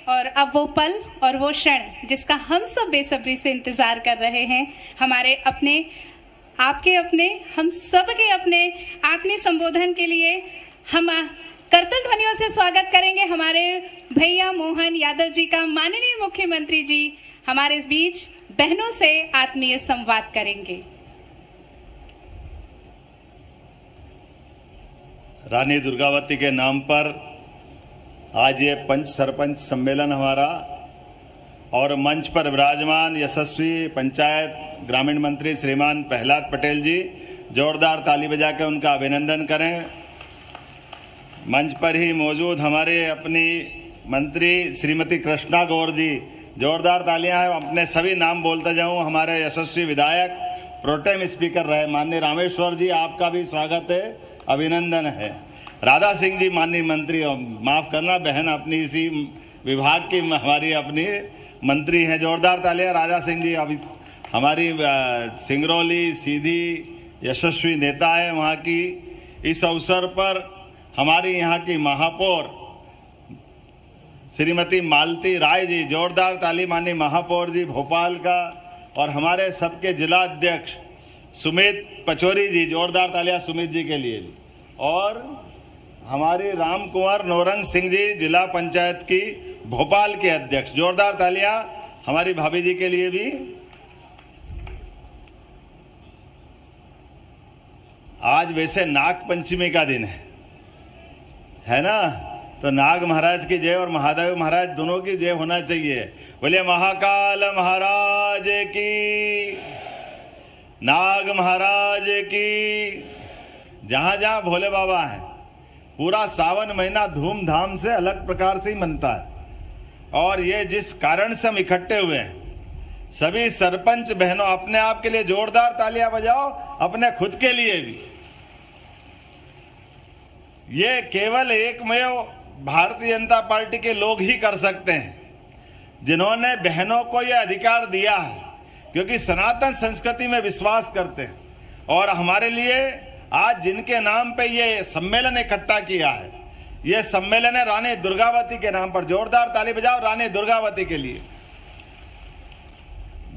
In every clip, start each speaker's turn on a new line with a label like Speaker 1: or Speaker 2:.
Speaker 1: और अब वो पल और वो क्षण जिसका हम सब बेसब्री से इंतजार कर रहे हैं, हमारे अपने, आपके अपने, हम सब के अपने आत्मीय संबोधन के लिए हम करतल ध्वनियों से स्वागत करेंगे हमारे भैया मोहन यादव जी का। माननीय मुख्यमंत्री जी हमारे इस बीच बहनों से आत्मीय संवाद करेंगे।
Speaker 2: रानी दुर्गावती के नाम पर आज ये पंच सरपंच सम्मेलन हमारा, और मंच पर विराजमान यशस्वी पंचायत ग्रामीण मंत्री श्रीमान प्रहलाद पटेल जी, जोरदार ताली बजा के उनका अभिनंदन करें। मंच पर ही मौजूद हमारे अपनी मंत्री श्रीमती कृष्णा गौर जी, जोरदार तालियां हैं। अपने सभी नाम बोलता जाऊं। हमारे यशस्वी विधायक प्रोटेम स्पीकर रहे माननीय रामेश्वर जी, आपका भी स्वागत है, अभिनंदन है। राधा सिंह जी माननीय मंत्री, माफ़ करना बहन, अपनी इसी विभाग की हमारी अपनी मंत्री हैं, जोरदार तालियां। राधा सिंह जी अभी हमारी सिंगरौली सीधी यशस्वी नेता है वहाँ की। इस अवसर पर हमारी यहाँ की महापौर श्रीमती मालती राय जी, जोरदार ताली माननीय महापौर जी भोपाल का, और हमारे सबके जिला अध्यक्ष सुमित पचौरी जी, जोरदार तालियां सुमित जी के लिए। और हमारी राम कुंवर नौरंग सिंह जी, जिला पंचायत की भोपाल के अध्यक्ष, जोरदार तालियां हमारी भाभी जी के लिए भी। आज वैसे नाग पंचमी का दिन है ना, तो नाग महाराज की जय और महादेव महाराज दोनों की जय होना चाहिए। बोले महाकाल महाराज की, नाग महाराज की। जहाँ जहाँ भोले बाबा हैं, पूरा सावन महीना धूमधाम से अलग प्रकार से ही मनता है। और ये जिस कारण से हम इकट्ठे हुए हैं, सभी सरपंच बहनों अपने आप के लिए जोरदार तालियां बजाओ, अपने खुद के लिए भी। ये केवल एकमेव भारतीय जनता पार्टी के लोग ही कर सकते हैं, जिन्होंने बहनों को यह अधिकार दिया है, क्योंकि सनातन संस्कृति में विश्वास करते हैं। और हमारे लिए आज जिनके नाम पे ये सम्मेलन इकट्ठा किया है, ये सम्मेलन है रानी दुर्गावती के नाम पर। जोरदार ताली बजाओ रानी दुर्गावती के लिए।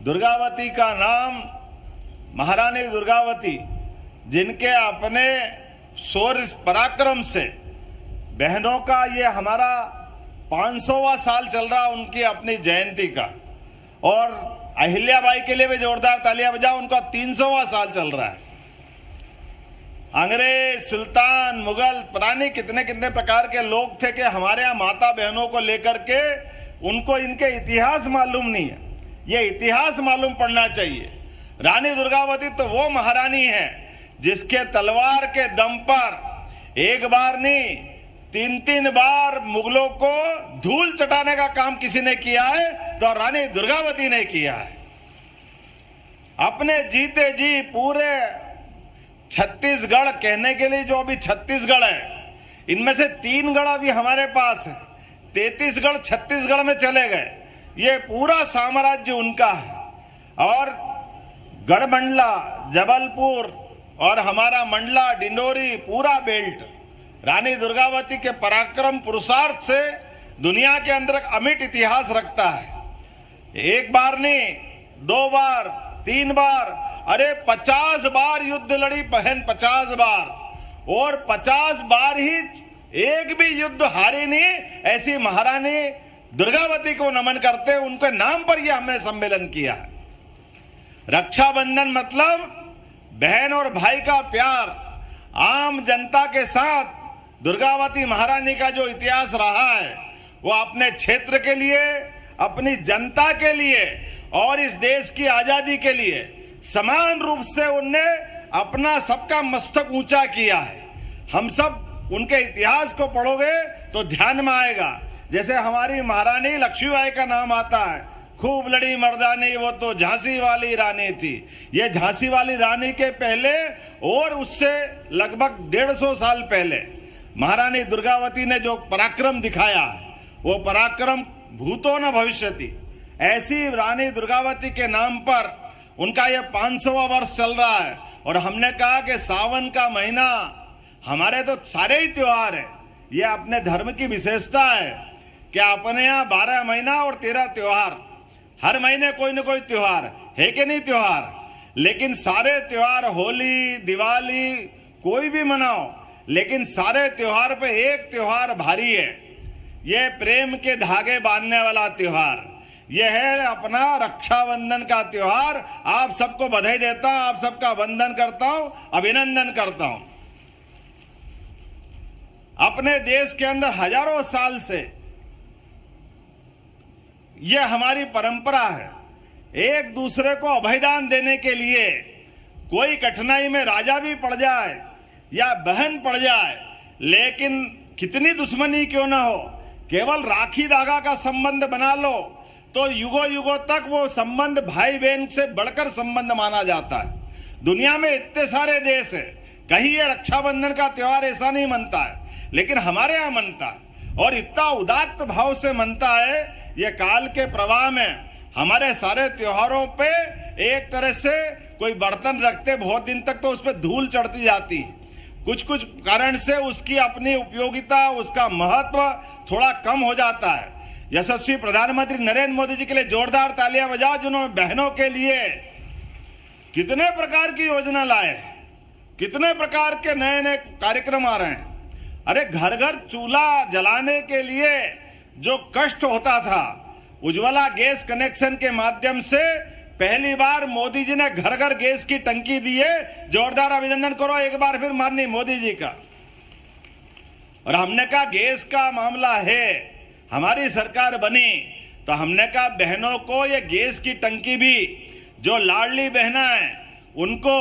Speaker 2: दुर्गावती का नाम महारानी दुर्गावती, जिनके अपने शौर्य पराक्रम से बहनों का ये हमारा 500वां साल चल रहा उनकी अपनी जयंती का। और अहिल्याबाई के लिए भी जोरदार तालियां बजाओ, उनका 300वां साल चल रहा है। अंग्रेज, सुल्तान, मुगल, पता नहीं कितने कितने प्रकार के लोग थे कि हमारे यहाँ माता बहनों को लेकर के उनको इनके इतिहास मालूम नहीं है। ये इतिहास मालूम पड़ना चाहिए। रानी दुर्गावती तो वो महारानी है जिसके तलवार के दम पर एक बार नहीं 3-3 बार मुगलों को धूल चटाने का काम किसी ने किया है तो रानी दुर्गावती ने किया है। अपने जीते जी पूरे छत्तीसगढ़ कहने के लिए जो अभी छत्तीसगढ़ है, इनमें से 3 गढ़ अभी हमारे पास है। 33 गढ़ छत्तीसगढ़ में चले गए। ये पूरा साम्राज्य उनका है। और गढ़मंडला, जबलपुर और हमारा मंडला, डिंडोरी, पूरा बेल्ट रानी दुर्गावती के पराक्रम पुरुषार्थ से दुनिया के अंदर एक अमिट इतिहास रखता है। एक बार नहीं, 2 बार, 3 बार, अरे 50 बार युद्ध लड़ी बहन, 50 बार। और 50 बार ही एक भी युद्ध हारी नहीं। ऐसी महारानी दुर्गावती को नमन करते, उनके नाम पर यह हमने सम्मेलन किया है। रक्षाबंधन मतलब बहन और भाई का प्यार। आम जनता के साथ दुर्गावती महारानी का जो इतिहास रहा है, वो अपने क्षेत्र के लिए, अपनी जनता के लिए और इस देश की आजादी के लिए समान रूप से उनने अपना सबका मस्तक ऊंचा किया है। हम सब उनके इतिहास को पढ़ोगे तो ध्यान में आएगा। जैसे हमारी महारानी लक्ष्मीबाई का नाम आता है, खूब लड़ी मर्दानी, वो तो झांसी वाली रानी थी। ये झांसी वाली रानी के पहले और उससे लगभग 150 साल पहले महारानी दुर्गावती ने जो पराक्रम दिखाया है, वो पराक्रम भूतो न भविष्यति। ऐसी रानी दुर्गावती के नाम पर उनका यह 500वां वर्ष चल रहा है। और हमने कहा कि सावन का महीना, हमारे तो सारे ही त्योहार है, ये अपने धर्म की विशेषता है कि अपने यहाँ 12 महीना और 13 त्योहार, हर महीने कोई ना कोई त्योहार है कि नहीं त्योहार। लेकिन सारे त्योहार, होली, दिवाली, कोई भी मनाओ, लेकिन सारे त्योहार पे एक त्योहार भारी है, ये प्रेम के धागे बांधने वाला त्योहार, ये है अपना रक्षाबंधन का त्योहार। आप सबको बधाई देता हूं, आप सबका वंदन करता हूं, अभिनंदन करता हूं। अपने देश के अंदर हजारों साल से यह हमारी परंपरा है, एक दूसरे को अभयदान देने के लिए कोई कठिनाई में राजा भी पड़ जाए या बहन पड़ जाए, लेकिन कितनी दुश्मनी क्यों ना हो, केवल राखी धागा का संबंध बना लो तो युगों युगों तक वो संबंध भाई बहन से बढ़कर संबंध माना जाता है। दुनिया में इतने सारे देश है, कहीं ये रक्षाबंधन का त्योहार ऐसा नहीं मनता है, लेकिन हमारे यहाँ मनता है और इतना उदात्त भाव से मनता है। ये काल के प्रवाह में हमारे सारे त्योहारों पे एक तरह से कोई बर्तन रखते बहुत दिन तक तो उस पर धूल चढ़ती जाती है, कुछ कुछ कारण से उसकी अपनी उपयोगिता, उसका महत्व थोड़ा कम हो जाता है। यशस्वी प्रधानमंत्री नरेंद्र मोदी जी के लिए जोरदार तालियां बजाओ, जिन्होंने बहनों के लिए कितने प्रकार की योजना लाए, कितने प्रकार के नए नए कार्यक्रम आ रहे हैं। अरे घर घर चूल्हा जलाने के लिए जो कष्ट होता था, उज्ज्वला गैस कनेक्शन के माध्यम से पहली बार मोदी जी ने घर घर गैस की टंकी दी है। जोरदार अभिनंदन करो एक बार फिर माननीय मोदी जी का। और हमने कहा गैस का मामला है, हमारी सरकार बनी तो हमने कहा बहनों को ये गैस की टंकी भी, जो लाडली बहना है उनको,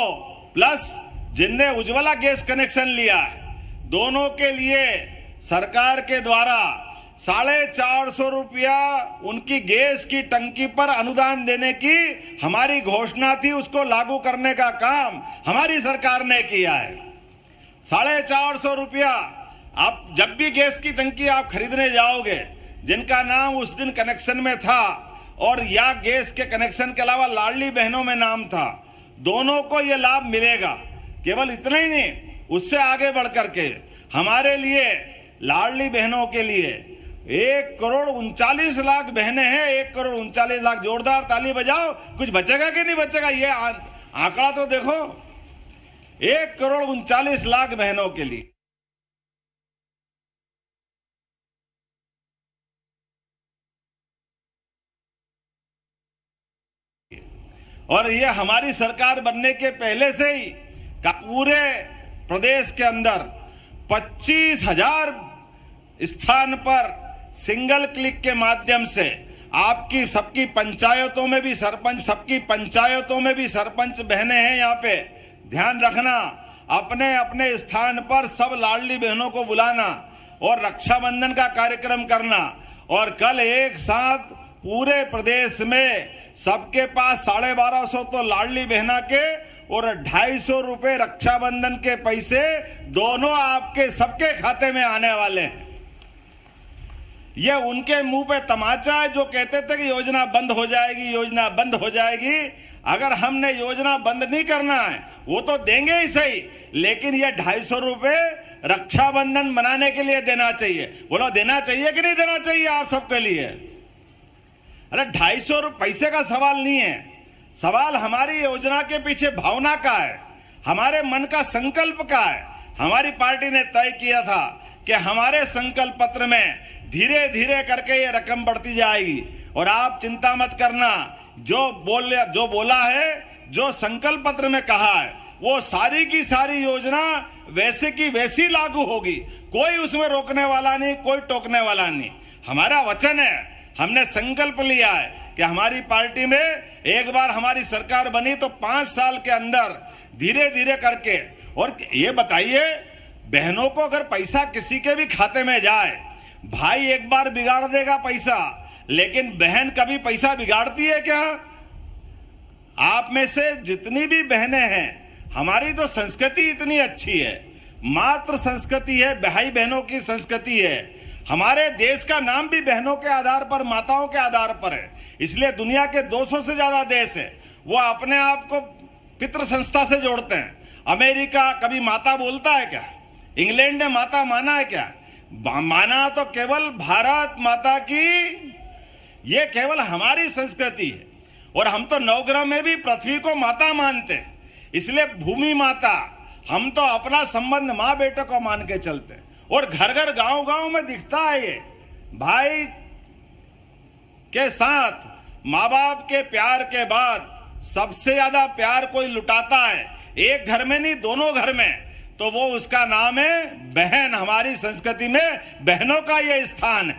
Speaker 2: प्लस जिनने उज्ज्वला गैस कनेक्शन लिया है, दोनों के लिए सरकार के द्वारा 450 रुपया उनकी गैस की टंकी पर अनुदान देने की हमारी घोषणा थी। उसको लागू करने का काम हमारी सरकार ने किया है। 450 रुपया आप जब भी गैस की टंकी आप खरीदने जाओगे, जिनका नाम उस दिन कनेक्शन में था और या गैस के कनेक्शन के अलावा लाडली बहनों में नाम था, दोनों को यह लाभ मिलेगा। केवल इतना ही नहीं, उससे आगे बढ़ करके हमारे लिए लाडली बहनों के लिए 1,39,00,000 बहनें हैं, 1,39,00,000। जोरदार ताली बजाओ। कुछ बचेगा कि नहीं बचेगा, ये आंकड़ा तो देखो, 1,39,00,000 बहनों के लिए। और ये हमारी सरकार बनने के पहले से ही पूरे प्रदेश के अंदर 25,000 स्थान पर सिंगल क्लिक के माध्यम से आपकी सबकी पंचायतों में भी सरपंच, सबकी पंचायतों में भी सरपंच बहनें हैं। यहाँ पे ध्यान रखना, अपने अपने स्थान पर सब लाडली बहनों को बुलाना और रक्षाबंधन का कार्यक्रम करना। और कल एक साथ पूरे प्रदेश में सबके पास 1250 तो लाडली बहना के और 250 रुपए रक्षाबंधन के पैसे दोनों आपके सबके खाते में आने वाले हैं। ये उनके मुंह पे तमाचा है जो कहते थे कि योजना बंद हो जाएगी, योजना बंद हो जाएगी। अगर हमने योजना बंद नहीं करना है, वो तो देंगे ही सही, लेकिन ये 250 रुपए रक्षाबंधन मनाने के लिए देना चाहिए। बोलो देना चाहिए कि नहीं देना चाहिए आप सबके लिए? अरे 250 पैसे का सवाल नहीं है, सवाल हमारी योजना के पीछे भावना का है, हमारे मन का संकल्प का है। हमारी पार्टी ने तय किया था कि हमारे संकल्प पत्र में धीरे धीरे करके ये रकम बढ़ती जाएगी। और आप चिंता मत करना, जो बोला है, जो संकल्प पत्र में कहा है, वो सारी की सारी योजना वैसे की वैसी लागू होगी। कोई उसमें रोकने वाला नहीं, कोई टोकने वाला नहीं। हमारा वचन है, हमने संकल्प लिया है कि हमारी पार्टी में एक बार हमारी सरकार बनी तो 5 साल के अंदर धीरे धीरे करके। और ये बताइए, बहनों को अगर पैसा किसी के भी खाते में जाए, भाई एक बार बिगाड़ देगा पैसा, लेकिन बहन कभी पैसा बिगाड़ती है क्या? आप में से जितनी भी बहनें हैं, हमारी तो संस्कृति इतनी अच्छी है, मातृ संस्कृति है, भाई बहनों की संस्कृति है। हमारे देश का नाम भी बहनों के आधार पर, माताओं के आधार पर है। इसलिए दुनिया के 200 से ज्यादा देश है, वो अपने आप को पितृ संस्था से जोड़ते हैं। अमेरिका कभी माता बोलता है क्या? इंग्लैंड ने माता माना है क्या? माना तो केवल भारत माता की, ये केवल हमारी संस्कृति है। और हम तो नवग्रह में भी पृथ्वी को माता मानते हैं, इसलिए भूमि माता, हम तो अपना संबंध माँ बेटे को मान के चलते हैं। और घर घर गांव गांव में दिखता है ये, भाई के साथ माँ बाप के प्यार के बाद सबसे ज्यादा प्यार कोई लुटाता है, एक घर में नहीं दोनों घर में, तो वो उसका नाम है बहन। हमारी संस्कृति में बहनों का ये स्थान है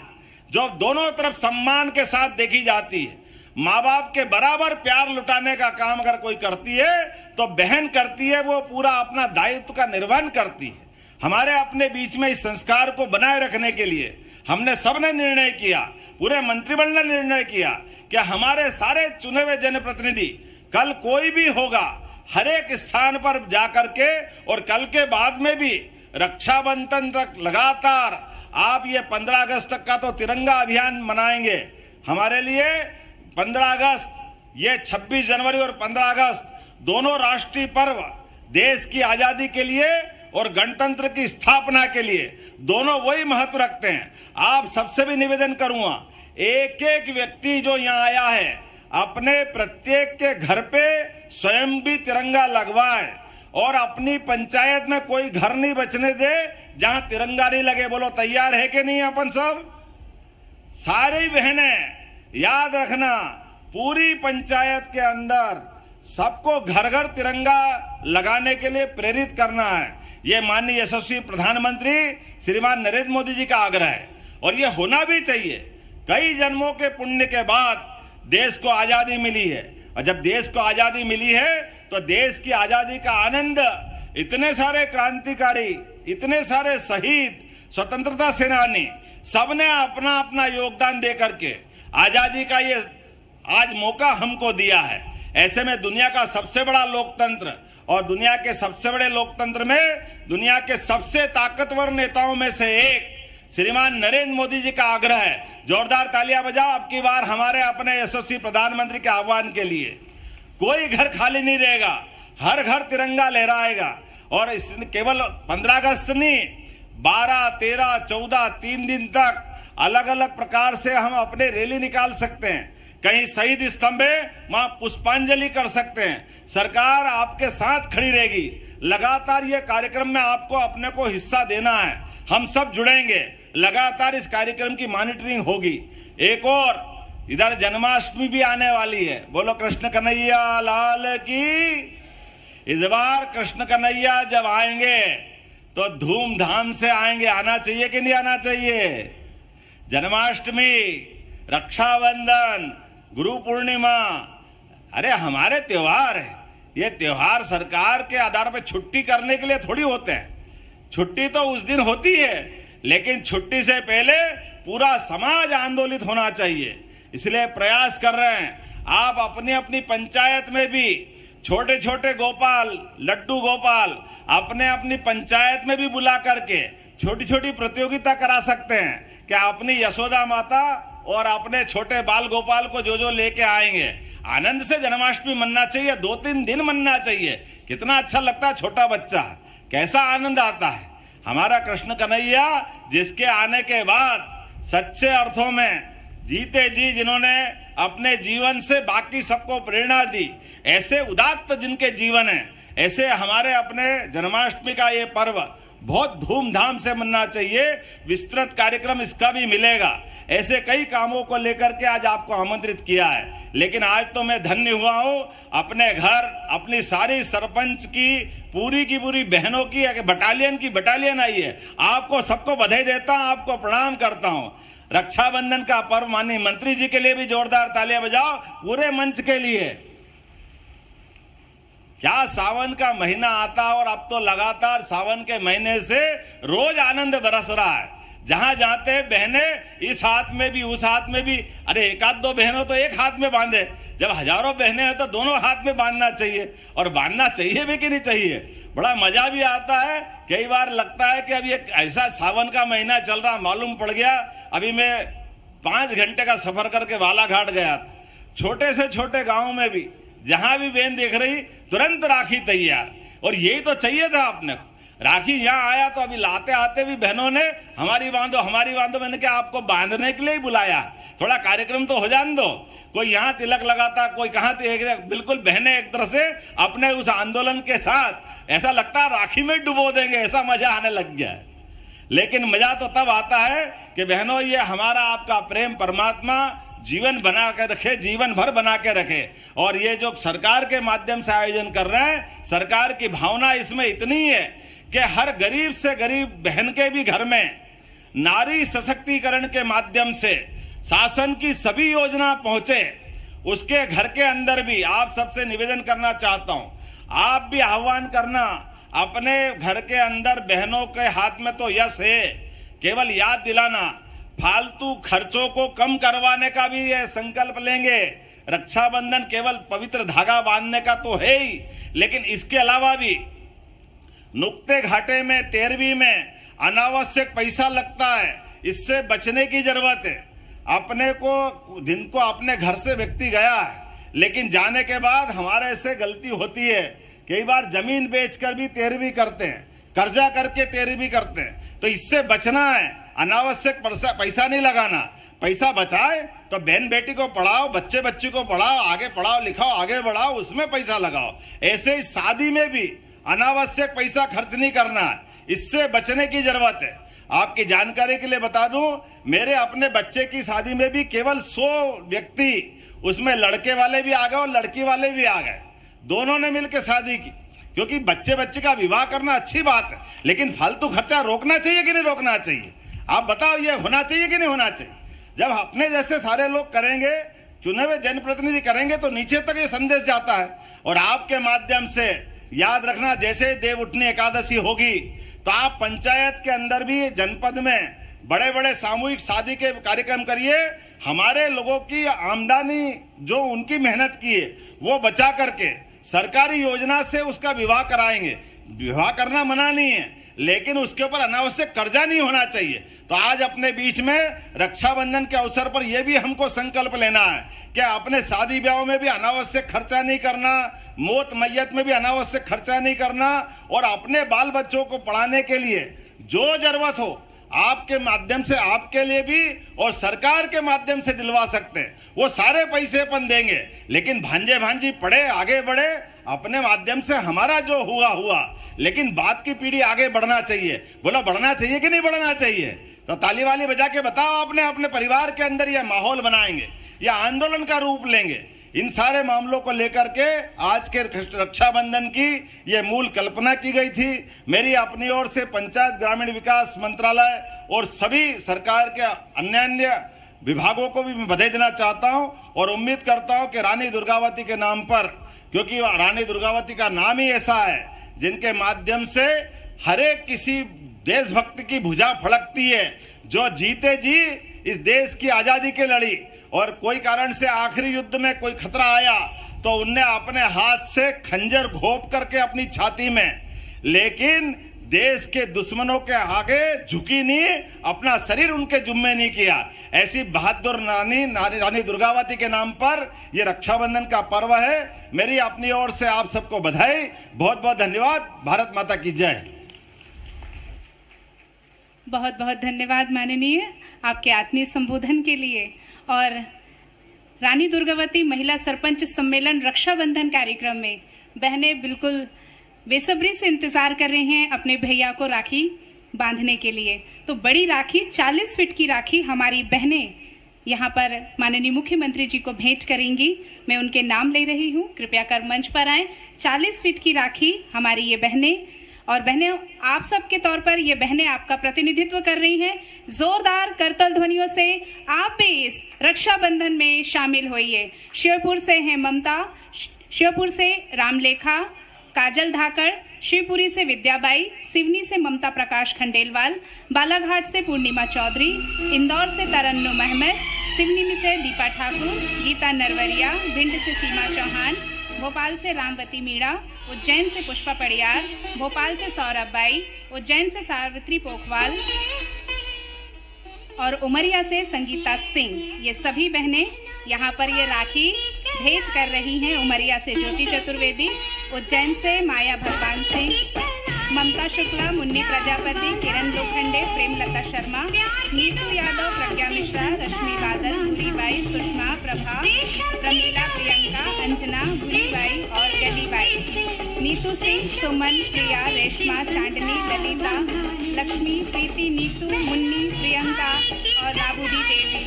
Speaker 2: जो दोनों तरफ सम्मान के साथ देखी जाती है। माँ बाप के बराबर प्यार लुटाने का काम अगर कोई करती है तो बहन करती है, वो पूरा अपना दायित्व का निर्वहन करती है। हमारे अपने बीच में इस संस्कार को बनाए रखने के लिए हमने सबने निर्णय किया, पूरे मंत्रिमंडल ने निर्णय किया कि हमारे सारे चुने हुए जनप्रतिनिधि कल कोई भी होगा, हर एक स्थान पर जाकर के, और कल के बाद में भी रक्षाबंधन तक लगातार आप ये 15 अगस्त तक का तो तिरंगा अभियान मनाएंगे। हमारे लिए 15 अगस्त, ये 26 जनवरी और 15 अगस्त दोनों राष्ट्रीय पर्व देश की आजादी के लिए और गणतंत्र की स्थापना के लिए दोनों वही महत्व रखते हैं। आप सबसे भी निवेदन करूंगा, एक एक व्यक्ति जो यहाँ आया है अपने प्रत्येक के घर पे स्वयं भी तिरंगा लगवाए, और अपनी पंचायत में कोई घर नहीं बचने दे जहां तिरंगा नहीं लगे। बोलो तैयार है कि नहीं? अपन सब सारी बहनें याद रखना, पूरी पंचायत के अंदर सबको घर घर तिरंगा लगाने के लिए प्रेरित करना है। ये माननीय यशस्वी प्रधानमंत्री श्रीमान नरेंद्र मोदी जी का आग्रह है, और ये होना भी चाहिए। कई जन्मों के पुण्य के बाद देश को आजादी मिली है, और जब देश को आजादी मिली है तो देश की आजादी का आनंद, इतने सारे क्रांतिकारी, इतने सारे शहीद, स्वतंत्रता सेनानी, सबने अपना अपना योगदान दे करके आजादी का ये आज मौका हमको दिया है। ऐसे में दुनिया का सबसे बड़ा लोकतंत्र, और दुनिया के सबसे बड़े लोकतंत्र में दुनिया के सबसे ताकतवर नेताओं में से एक श्रीमान नरेंद्र मोदी जी का आग्रह है। जोरदार तालियां बजाओ अब की बार हमारे अपने यशस्वी प्रधानमंत्री के आह्वान के लिए। कोई घर खाली नहीं रहेगा, हर घर तिरंगा लहराएगा। और इस केवल 15 अगस्त नहीं, 12, 13, 14 3 दिन तक अलग अलग प्रकार से हम अपने रैली निकाल सकते हैं। कहीं शहीद स्तंभ है, वहां पुष्पांजलि कर सकते हैं। सरकार आपके साथ खड़ी रहेगी। लगातार ये कार्यक्रम में आपको अपने को हिस्सा देना है, हम सब जुड़ेंगे। लगातार इस कार्यक्रम की मॉनिटरिंग होगी। एक और इधर जन्माष्टमी भी आने वाली है। बोलो कृष्ण कन्हैया लाल की। इस बार कृष्ण कन्हैया जब आएंगे तो धूमधाम से आएंगे। आना चाहिए कि नहीं आना चाहिए? जन्माष्टमी, रक्षाबंधन, गुरु पूर्णिमा, अरे हमारे त्योहार है। ये त्योहार सरकार के आधार पर छुट्टी करने के लिए थोड़ी होते हैं। छुट्टी तो उस दिन होती है, लेकिन छुट्टी से पहले पूरा समाज आंदोलित होना चाहिए। इसलिए प्रयास कर रहे हैं। आप अपनी अपनी पंचायत में भी छोटे छोटे गोपाल, लड्डू गोपाल अपने अपनी पंचायत में भी बुला करके छोटी छोटी प्रतियोगिता करा सकते हैं कि अपनी यशोदा माता और अपने छोटे बाल गोपाल को जो लेके आएंगे, आनंद से जन्माष्टमी मनना चाहिए। 2-3 दिन मनना चाहिए। कितना अच्छा लगता है, छोटा बच्चा कैसा आनंद आता है। हमारा कृष्ण कन्हैया जिसके आने के बाद सच्चे अर्थों में जीते जी, जिन्होंने अपने जीवन से बाकी सबको प्रेरणा दी, ऐसे उदात्त जिनके जीवन है, ऐसे हमारे अपने जन्माष्टमी का ये पर्व बहुत धूमधाम से मनना चाहिए। विस्तृत कार्यक्रम इसका भी मिलेगा। ऐसे कई कामों को लेकर के आज आपको आमंत्रित किया है। लेकिन आज तो मैं धन्य हुआ हूं, अपने घर अपनी सारी सरपंच की पूरी बहनों की बटालियन आई है। आपको सबको बधाई देता हूं, आपको प्रणाम करता हूं। रक्षाबंधन का पर्व माननीय मंत्री जी के लिए भी जोरदार तालियां बजाओ, पूरे मंच के लिए। क्या सावन का महीना आता, और अब तो लगातार सावन के महीने से रोज आनंद बरस रहा है। जहां जाते हैं बहनें, इस हाथ में भी उस हाथ में भी, अरे एक आध दो बहनों तो एक हाथ में बांधे, जब हजारों बहनें हैं तो दोनों हाथ में बांधना चाहिए। और बांधना चाहिए भी कि नहीं चाहिए? बड़ा मजा भी आता है। कई बार लगता है कि अब ये ऐसा सावन का महीना चल रहा, मालूम पड़ गया। अभी मैं 5 घंटे का सफर करके बालाघाट गया था। छोटे से छोटे गाँव में भी जहां भी बहन देख रही, तुरंत राखी तैयार। और यही तो चाहिए था अपने को। राखी यहाँ आया तो अभी लाते आते भी बहनों ने हमारी बांधो, मैंने क्या आपको बांधने के लिए ही बुलाया, थोड़ा कार्यक्रम तो हो जाने दो। कोई यहाँ तिलक लगाता, कोई कहाँ बिल्कुल बहनें एक तरह से अपने उस आंदोलन के साथ ऐसा लगता है राखी में डुबो देंगे, ऐसा मजा आने लग गया है। लेकिन मजा तो तब आता है कि बहनों ये हमारा आपका प्रेम परमात्मा जीवन बना के रखे, जीवन भर बना के रखे। और ये जो सरकार के माध्यम से आयोजन कर रहे हैं, सरकार की भावना इसमें इतनी है कि हर गरीब से गरीब बहन के भी घर में नारी सशक्तिकरण के माध्यम से शासन की सभी योजना पहुंचे। उसके घर के अंदर भी आप सबसे निवेदन करना चाहता हूं, आप भी आह्वान करना, अपने घर के अंदर बहनों के हाथ में तो यश है, केवल याद दिलाना, फालतू खर्चों को कम करवाने का भी ये संकल्प लेंगे। रक्षाबंधन केवल पवित्र धागा बांधने का तो है ही, लेकिन इसके अलावा भी नुक्ते घाटे में 13वीं में अनावश्यक पैसा लगता है, इससे बचने की जरूरत है। अपने को जिनको अपने घर से व्यक्ति गया है, लेकिन जाने के बाद हमारे से गलती होती है, कई बार जमीन बेचकर भी 13वीं करते हैं, कर्जा करके 13वीं करते हैं, तो इससे बचना है। अनावश्यक पैसा नहीं लगाना, पैसा बचाए तो बहन बेटी को पढ़ाओ, बच्चे बच्ची को पढ़ाओ, आगे पढ़ाओ लिखाओ, आगे बढ़ाओ, उसमें पैसा लगाओ। ऐसे ही शादी में भी अनावश्यक पैसा खर्च नहीं करना है, इससे बचने की जरूरत है। आपकी जानकारी के लिए बता दूं, मेरे अपने बच्चे की शादी में भी केवल 100 व्यक्ति, उसमें लड़के वाले भी आ गए और लड़की वाले भी आ गए, दोनों ने मिलकर शादी की। क्योंकि बच्चे का विवाह करना अच्छी बात है, लेकिन फालतू खर्चा रोकना चाहिए कि नहीं रोकना चाहिए? आप बताओ, ये होना चाहिए कि नहीं होना चाहिए? जब अपने जैसे सारे लोग करेंगे, चुने हुए जनप्रतिनिधि करेंगे, तो नीचे तक ये संदेश जाता है। और आपके माध्यम से याद रखना, जैसे देव उठनी एकादशी होगी तो आप पंचायत के अंदर भी, जनपद में बड़े बड़े सामूहिक शादी के कार्यक्रम करिए। हमारे लोगों की आमदनी जो उनकी मेहनत की है वो बचा करके सरकारी योजना से उसका विवाह कराएंगे। विवाह करना मना नहीं है, लेकिन उसके ऊपर अनावश्यक कर्जा नहीं होना चाहिए। तो आज अपने बीच में रक्षाबंधन के अवसर पर यह भी हमको संकल्प लेना है कि अपने शादी ब्याह में भी अनावश्यक खर्चा नहीं करना, मौत मैयत में भी अनावश्यक खर्चा नहीं करना, और अपने बाल बच्चों को पढ़ाने के लिए जो जरूरत हो आपके माध्यम से आपके लिए भी और सरकार के माध्यम से दिलवा सकते हैं, वो सारे पैसे अपन देंगे। लेकिन भांजे भांजी पढ़े, आगे बढ़े, अपने माध्यम से हमारा जो हुआ, लेकिन बात की पीढ़ी आगे बढ़ना चाहिए। बोलो, बढ़ना चाहिए कि नहीं बढ़ना चाहिए? तो ताली वाली बजा के बताओ, अपने परिवार के अंदर यह माहौल बनाएंगे, यह आंदोलन का रूप लेंगे। इन सारे मामलों को लेकर के आज के रक्षाबंधन की ये मूल कल्पना की गई थी। मेरी अपनी ओर से पंचायत ग्रामीण विकास मंत्रालय और सभी सरकार के अन्य विभागों को भी मैं बधाई देना चाहता हूं, और उम्मीद करता हूं कि रानी दुर्गावती के नाम पर, क्योंकि रानी दुर्गावती का नाम ही ऐसा है जिनके माध्यम से हर एक किसी देशभक्त की भुजा फड़कती है, जो जीते जी इस देश की आजादी के लड़ी, और कोई कारण से आखिरी युद्ध में कोई खतरा आया तो उनने अपने हाथ से खंजर घोंप करके अपनी छाती में, लेकिन देश के दुश्मनों के आगे झुकी नहीं, अपना शरीर उनके जुम्मे नहीं किया। ऐसी बहादुर रानी दुर्गावती के नाम पर यह रक्षाबंधन का पर्व है। मेरी अपनी ओर से आप सबको बधाई, बहुत बहुत धन्यवाद। भारत माता की जय।
Speaker 1: बहुत बहुत धन्यवाद माननीय, आपके आत्मीय संबोधन के लिए। और रानी दुर्गावती महिला सरपंच सम्मेलन रक्षाबंधन कार्यक्रम में बहनें बिल्कुल बेसब्री से इंतजार कर रही हैं अपने भैया को राखी बांधने के लिए। तो बड़ी राखी, 40 फीट की राखी हमारी बहनें यहाँ पर माननीय मुख्यमंत्री जी को भेंट करेंगी। मैं उनके नाम ले रही हूँ, कृपया कर मंच पर आएं। 40 फीट की राखी हमारी ये बहनें, और बहनें आप सबके तौर पर ये बहनें आपका प्रतिनिधित्व कर रही हैं। जोरदार करतल ध्वनियों से आप भी इस रक्षाबंधन में शामिल होइए। शिवपुर से हैं ममता, शिवपुर से रामलेखा, काजल धाकड़, शिवपुरी से विद्याबाई, सिवनी से ममता प्रकाश खंडेलवाल, बालाघाट से पूर्णिमा चौधरी, इंदौर से तरन्नुम अहमद, सिवनी से दीपा ठाकुर, गीता नरवरिया, भिंड से सीमा चौहान, भोपाल से रामवती मीणा, उज्जैन से पुष्पा पड़ियार, भोपाल से सौरभ बाई, उज्जैन से सावित्री पोखवाल और उमरिया से संगीता सिंह। ये सभी बहनें यहाँ पर ये राखी भेंट कर रही हैं। उमरिया से ज्योति चतुर्वेदी, उज्जैन से माया भगवान सिंह, ममता शुक्ला, मुन्नी प्रजापति, किरण लोखंडे, प्रेमलता शर्मा, नीतू यादव, प्रज्ञा मिश्रा, रश्मि बादल, भूरीबाई, सुषमा, प्रभा, प्रमीला, प्रियंका, अंजना, भूरीबाई और गलीबाई, नीतू सिंह, सुमन, प्रिया, रेशमा, चांदनी, ललिता, लक्ष्मी, प्रीति, नीतू, मुन्नी, प्रियंका और राबूदी देवी।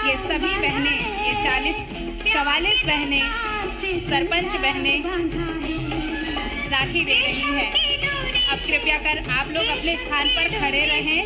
Speaker 1: ये सभी बहनें, ये 44 बहनें, सरपंच बहनें राखी दे रही हैं। अब कृपया कर आप लोग अपने स्थान पर खड़े रहें।